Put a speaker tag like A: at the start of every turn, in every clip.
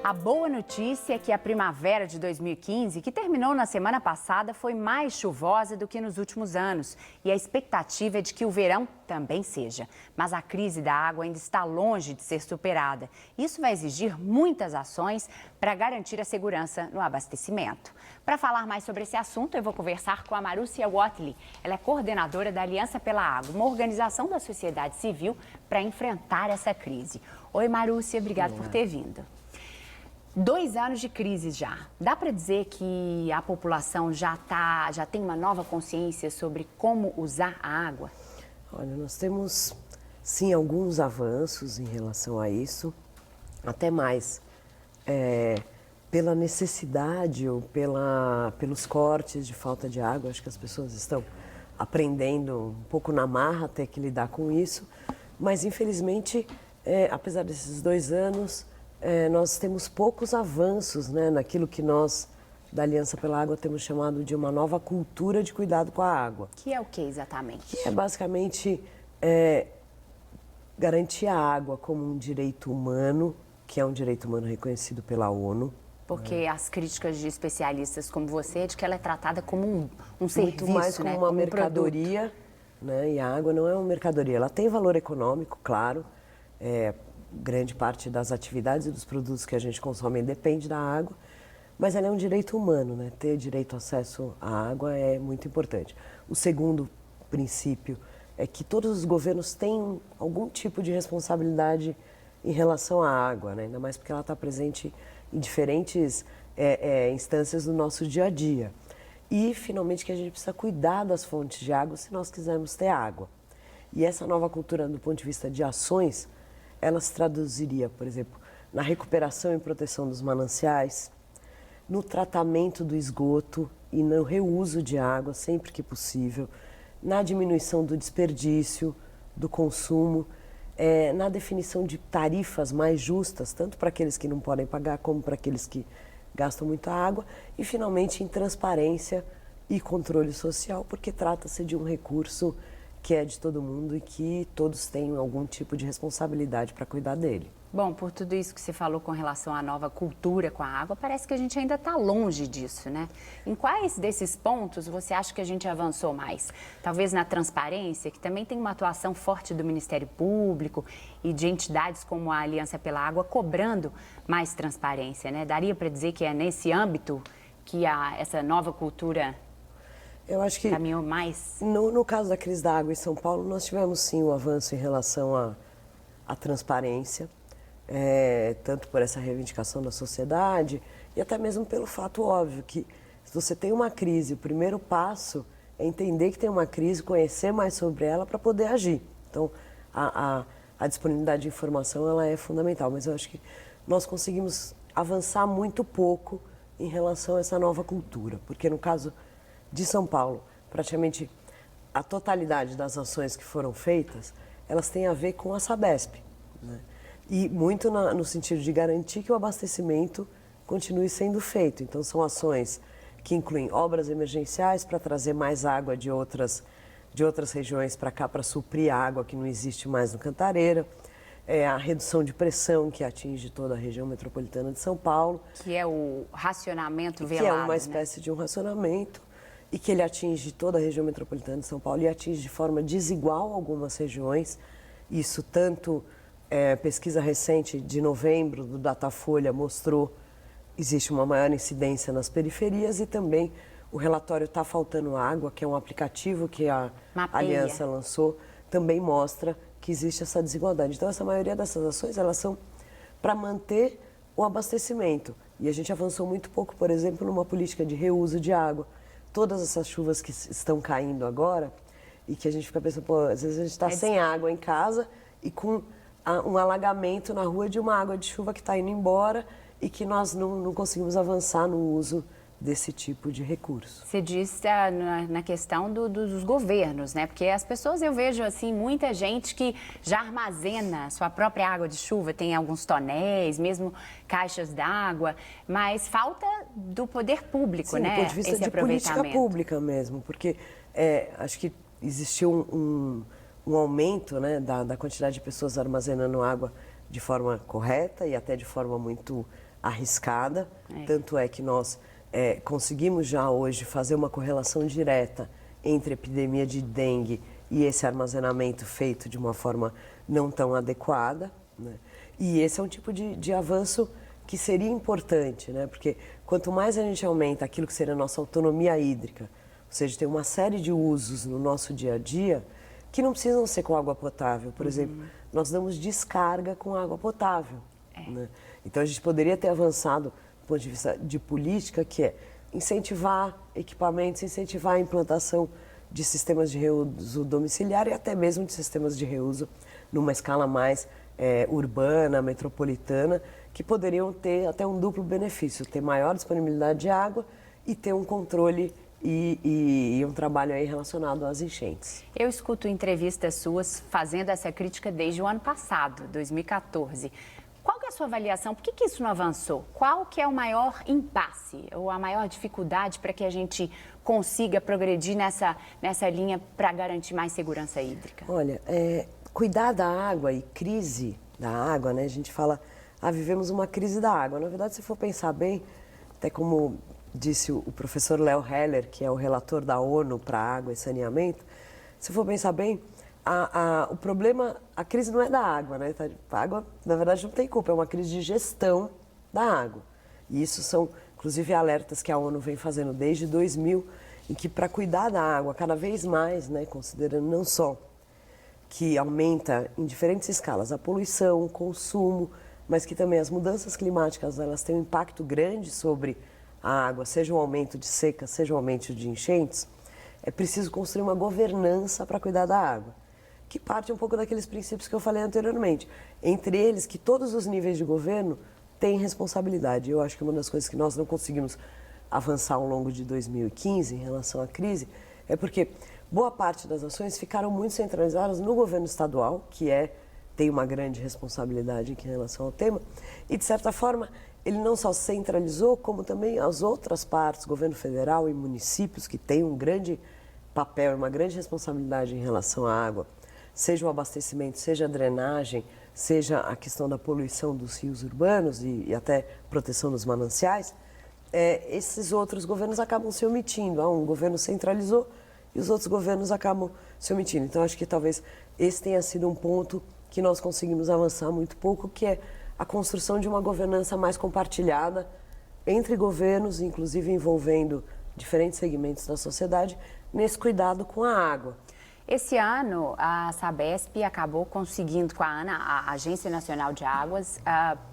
A: A boa notícia é que a primavera de 2015, que terminou na semana passada, foi mais chuvosa do que nos últimos anos. E a expectativa é de que o verão também seja. Mas a crise da água ainda está longe de ser superada. Isso vai exigir muitas ações para garantir a segurança no abastecimento. Para falar mais sobre esse assunto, eu vou conversar com a Marúcia Watley. Ela é coordenadora da Aliança pela Água, uma organização da sociedade civil para enfrentar essa crise. Oi, Marúcia, obrigada por ter vindo. 2 anos de crise já. Dá para dizer que a população já tem uma nova consciência sobre como usar a água?
B: Olha, nós temos sim alguns avanços em relação a isso, até mais pela necessidade ou pelos cortes de falta de água. Acho que as pessoas estão aprendendo um pouco na marra até que lidar com isso, mas infelizmente, apesar desses 2 anos, nós temos poucos avanços, né, naquilo que nós, da Aliança pela Água, temos chamado de uma nova cultura de cuidado com a água.
A: Que é o que exatamente?
B: Que é basicamente garantir a água como um direito humano, que é um direito humano reconhecido pela ONU.
A: Porque as críticas de especialistas como você é de que ela é tratada como um serviço,
B: muito mais como
A: né?
B: uma
A: Como
B: mercadoria, né? E a água não é uma mercadoria. Ela tem valor econômico, claro. Grande parte das atividades e dos produtos que a gente consome depende da água, mas ela é um direito humano, né? Ter direito ao acesso à água é muito importante. O segundo princípio é que todos os governos têm algum tipo de responsabilidade em relação à água, né? Ainda mais porque ela está presente em diferentes instâncias do nosso dia a dia. E, finalmente, que a gente precisa cuidar das fontes de água se nós quisermos ter água. E essa nova cultura, do ponto de vista de ações, ela se traduziria, por exemplo, na recuperação e proteção dos mananciais, no tratamento do esgoto e no reuso de água sempre que possível, na diminuição do desperdício, do consumo, na definição de tarifas mais justas, tanto para aqueles que não podem pagar como para aqueles que gastam muita água, e finalmente em transparência e controle social, porque trata-se de um recurso que é de todo mundo e que todos têm algum tipo de responsabilidade para cuidar dele.
A: Bom, por tudo isso que você falou com relação à nova cultura com a água, parece que a gente ainda está longe disso, né? Em quais desses pontos você acha que a gente avançou mais? Talvez na transparência, que também tem uma atuação forte do Ministério Público e de entidades como a Aliança pela Água cobrando mais transparência, né? Daria para dizer que é nesse âmbito que essa nova cultura
B: Eu acho que
A: caminhou mais?
B: No caso da crise da água em São Paulo, nós tivemos sim um avanço em relação à transparência, tanto por essa reivindicação da sociedade e até mesmo pelo fato óbvio que se você tem uma crise, o primeiro passo é entender que tem uma crise, conhecer mais sobre ela para poder agir. Então, a disponibilidade de informação ela é fundamental, mas eu acho que nós conseguimos avançar muito pouco em relação a essa nova cultura, porque no caso de São Paulo, praticamente a totalidade das ações que foram feitas, elas têm a ver com a Sabesp, né? E muito no sentido de garantir que o abastecimento continue sendo feito. Então, são ações que incluem obras emergenciais para trazer mais água de outras regiões para cá, para suprir a água que não existe mais no Cantareira, a redução de pressão que atinge toda a região metropolitana de São Paulo.
A: Que é o racionamento velado,
B: que é uma
A: né?
B: espécie de um racionamento, e que ele atinge toda a região metropolitana de São Paulo e atinge de forma desigual algumas regiões. Isso tanto, pesquisa recente de novembro do Datafolha mostrou, existe uma maior incidência nas periferias e também o relatório Tá Faltando Água, que é um aplicativo que a Aliança lançou, também mostra que existe essa desigualdade. Então, essa maioria dessas ações, elas são para manter o abastecimento. E a gente avançou muito pouco, por exemplo, numa política de reuso de água. Todas essas chuvas que estão caindo agora e que a gente fica pensando, pô, às vezes a gente está sem água em casa e com um alagamento na rua de uma água de chuva que está indo embora e que nós não conseguimos avançar no uso desse tipo de recurso.
A: Você disse na questão dos governos, né? Porque as pessoas, eu vejo assim, muita gente que já armazena sua própria água de chuva, tem alguns tonéis, mesmo caixas d'água, mas falta do poder público,
B: sim,
A: né?
B: Do ponto de vista
A: esse
B: de política pública mesmo, porque acho que existiu um aumento, né, da quantidade de pessoas armazenando água de forma correta e até de forma muito arriscada, tanto é que nós conseguimos já hoje fazer uma correlação direta entre epidemia de dengue e esse armazenamento feito de uma forma não tão adequada, né? E esse é um tipo de avanço que seria importante, né? Porque quanto mais a gente aumenta aquilo que seria a nossa autonomia hídrica, ou seja, tem uma série de usos no nosso dia a dia que não precisam ser com água potável. Por exemplo, nós damos descarga com água potável, né? Então a gente poderia ter avançado do ponto de vista de política, que é incentivar equipamentos, incentivar a implantação de sistemas de reuso domiciliar e até mesmo de sistemas de reuso numa escala mais urbana, metropolitana, que poderiam ter até um duplo benefício, ter maior disponibilidade de água e ter um controle e um trabalho aí relacionado às enchentes.
A: Eu escuto entrevistas suas fazendo essa crítica desde o ano passado, 2014. Qual que é a sua avaliação? Por que isso não avançou? Qual que é o maior impasse ou a maior dificuldade para que a gente consiga progredir nessa linha para garantir mais segurança hídrica?
B: Olha, cuidar da água e crise da água, né? A gente fala, vivemos uma crise da água. Na verdade, se for pensar bem, até como disse o professor Léo Heller, que é o relator da ONU para água e saneamento, se for pensar bem, o problema, a crise não é da água, né? A água, na verdade, não tem culpa, é uma crise de gestão da água. E isso são, inclusive, alertas que a ONU vem fazendo desde 2000, em que para cuidar da água cada vez mais, né, considerando não só que aumenta em diferentes escalas a poluição, o consumo, mas que também as mudanças climáticas elas têm um impacto grande sobre a água, seja um aumento de seca, seja um aumento de enchentes, é preciso construir uma governança para cuidar da água, que parte um pouco daqueles princípios que eu falei anteriormente. Entre eles, que todos os níveis de governo têm responsabilidade. Eu acho que uma das coisas que nós não conseguimos avançar ao longo de 2015 em relação à crise é porque boa parte das ações ficaram muito centralizadas no governo estadual, que tem uma grande responsabilidade aqui em relação ao tema, e de certa forma ele não só centralizou, como também as outras partes, governo federal e municípios, que têm um grande papel, uma grande responsabilidade em relação à água, seja o abastecimento, seja a drenagem, seja a questão da poluição dos rios urbanos e até proteção dos mananciais, esses outros governos acabam se omitindo. Um governo centralizou e os outros governos acabam se omitindo. Então, acho que talvez esse tenha sido um ponto que nós conseguimos avançar muito pouco, que é a construção de uma governança mais compartilhada entre governos, inclusive envolvendo diferentes segmentos da sociedade, nesse cuidado com a água.
A: Esse ano, a Sabesp acabou conseguindo, com a ANA, a Agência Nacional de Águas,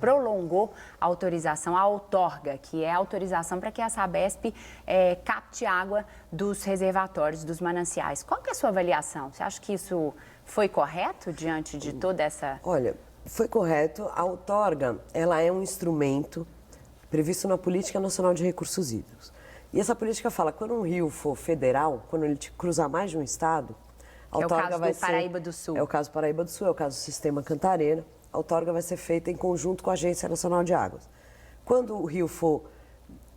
A: prolongou a autorização, a outorga, que é a autorização para que a Sabesp capte água dos reservatórios, dos mananciais. Qual que é a sua avaliação? Você acha que isso foi correto diante de toda essa...
B: Olha, foi correto. A outorga, ela é um instrumento previsto na Política Nacional de Recursos Hídricos. E essa política fala, quando um rio for federal, quando ele cruzar mais de um estado, a outorga vai ser...
A: Paraíba do Sul.
B: É o caso do Paraíba do Sul, é o caso do Sistema Cantareira. A outorga vai ser feita em conjunto com a Agência Nacional de Águas. Quando o rio for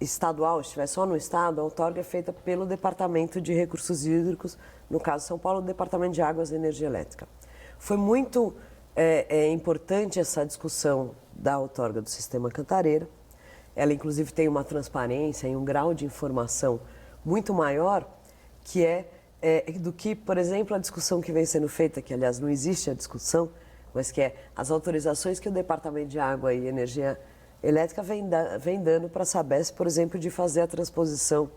B: estadual, estiver só no estado, a outorga é feita pelo Departamento de Recursos Hídricos, no caso de São Paulo, o Departamento de Águas e Energia Elétrica. Foi muito importante essa discussão da outorga do Sistema Cantareira. Ela, inclusive, tem uma transparência e um grau de informação muito maior, que do que, por exemplo, a discussão que vem sendo feita, que, aliás, não existe a discussão, mas que é as autorizações que o Departamento de Água e Energia Elétrica vem dando para a Sabesp, por exemplo, de fazer a transposição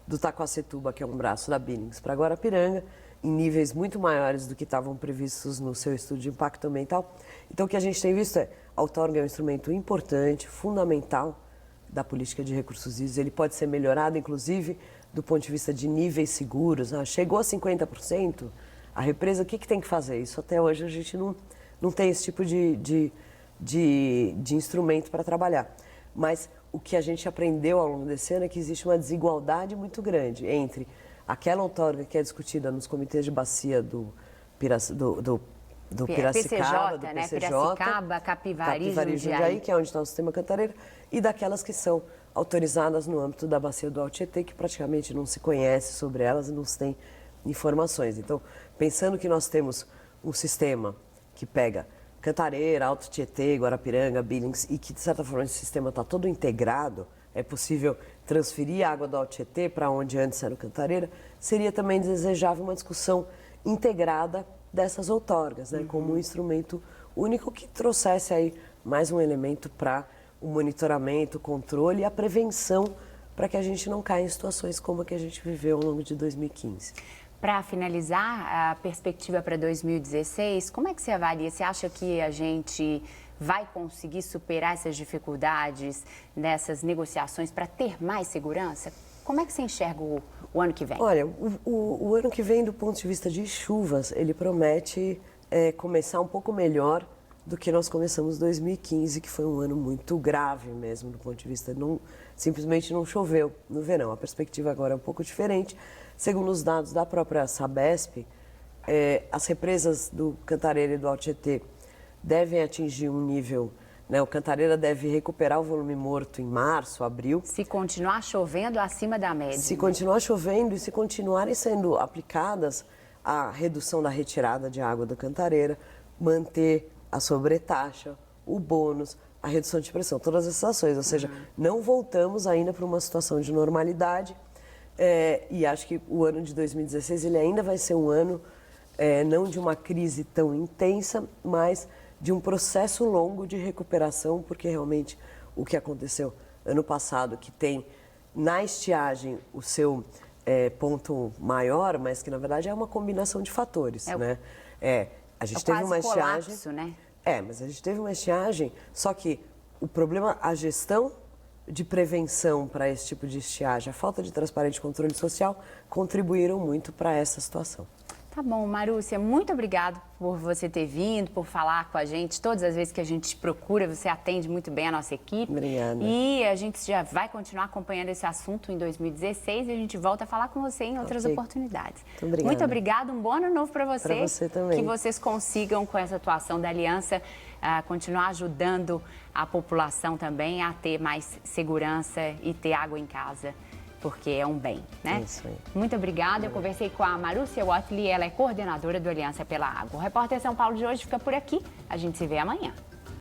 B: do Taquacetuba, que é um braço da Billings, para Guarapiranga, em níveis muito maiores do que estavam previstos no seu estudo de impacto ambiental. Então, o que a gente tem visto a outorga é um instrumento importante, fundamental da política de recursos hídricos. Ele pode ser melhorado, inclusive, do ponto de vista de níveis seguros. Chegou a 50%, a represa, o que tem que fazer? Isso até hoje a gente não tem esse tipo de instrumento para trabalhar. Mas o que a gente aprendeu ao longo desse ano é que existe uma desigualdade muito grande entre aquela outorga que é discutida nos comitês de bacia do Piracicaba, do
A: PCJ, né?
B: PCJ,
A: Piracicaba, Capivari e Jundiaí,
B: que é onde está o Sistema Cantareira, e daquelas que são autorizadas no âmbito da bacia do Alto Tietê, que praticamente não se conhece sobre elas e não se tem informações. Então, pensando que nós temos um sistema que pega Cantareira, Alto Tietê, Guarapiranga, Billings, e que de certa forma esse sistema está todo integrado, é possível transferir a água do Alto Tietê para onde antes era o Cantareira, seria também desejável uma discussão integrada dessas outorgas, né, como um instrumento único que trouxesse aí mais um elemento para o monitoramento, o controle e a prevenção para que a gente não caia em situações como a que a gente viveu ao longo de 2015.
A: Para finalizar, a perspectiva para 2016, como é que você avalia? Você acha que a gente vai conseguir superar essas dificuldades nessas negociações para ter mais segurança? Como é que você enxerga o ano que vem?
B: Olha, o ano que vem, do ponto de vista de chuvas, ele promete começar um pouco melhor do que nós começamos 2015, que foi um ano muito grave mesmo, do ponto de vista, simplesmente não choveu no verão. A perspectiva agora é um pouco diferente. Segundo os dados da própria Sabesp, as represas do Cantareira e do Alto Tietê devem atingir um nível, né, o Cantareira deve recuperar o volume morto em março, abril.
A: Se continuar chovendo acima da média.
B: Se continuar chovendo e se continuarem sendo aplicadas a redução da retirada de água da Cantareira, manter a sobretaxa, o bônus, a redução de pressão, todas essas ações. Ou seja, não voltamos ainda para uma situação de normalidade. E acho que o ano de 2016 ele ainda vai ser um ano não de uma crise tão intensa, mas de um processo longo de recuperação, porque realmente o que aconteceu ano passado, que tem na estiagem o seu ponto maior, mas que na verdade é uma combinação de fatores, né? A gente teve uma estiagem,
A: colapso, né?
B: Mas a gente teve uma estiagem, só que o problema, a gestão de prevenção para esse tipo de estiagem, a falta de transparente controle social, contribuíram muito para essa situação.
A: Tá bom, Marúcia, muito obrigado por você ter vindo, por falar com a gente. Todas as vezes que a gente te procura, você atende muito bem a nossa equipe.
B: Obrigada.
A: E a gente já vai continuar acompanhando esse assunto em 2016 e a gente volta a falar com você em outras oportunidades.
B: Muito
A: obrigada, um bom ano novo para você.
B: Para você também.
A: Que vocês consigam, com essa atuação da Aliança, continuar ajudando a população também a ter mais segurança e ter água em casa, porque é um bem, né?
B: É isso aí.
A: Muito obrigada. Eu conversei com a Marúcia Watley, ela é coordenadora do Aliança pela Água. O Repórter São Paulo de hoje fica por aqui. A gente se vê amanhã.